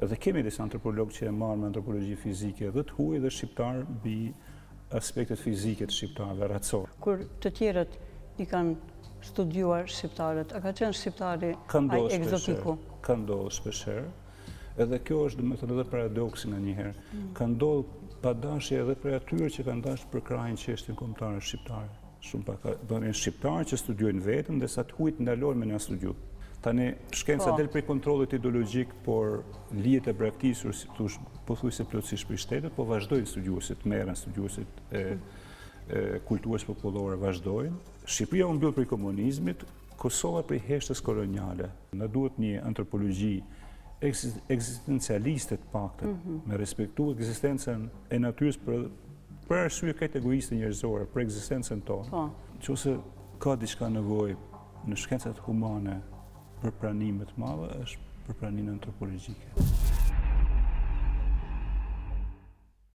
Edhe kemi disa antropologë që e marrë me antropologji fizike dhe të huaj dhe shqiptar mbi aspektet fizike të shqiptarëve racor. Kur të tjerët i kanë studiuar shqiptarët, a ka qenë shqiptari ai egzotiku? Ka ndodhur shpeshherë. Edhe kjo është domethënë edhe paradoksi nga njëherë. Ka ndodhur padashje edhe për atyre që kanë dashur për krajin çështjen kombëtare shqiptare. Shumë pak janë shqiptarë që studiojnë vetëm dhe sa të huajt ndalojnë me na studiu. Tani shkenca del prej kontrollit ideologjik, por lihet e braktisur pothuajse plotësisht për shtetet, po vazhdojnë studiuesit, merren studiuesit e kulturës popullore vazhdojnë. Shqipëria u mbyll prej komunizmit, Kosova prej heshtës koloniale. Na duhet një antropologji ekzistencialiste të paktën, me respektu ekzistencën e natyrës për arsye këtë egoiste njerëzore, për ekzistencën tonë. Nëse ka diçka nevojë në shkencat humane për pranimet madhe, është për pranimin antropologjike.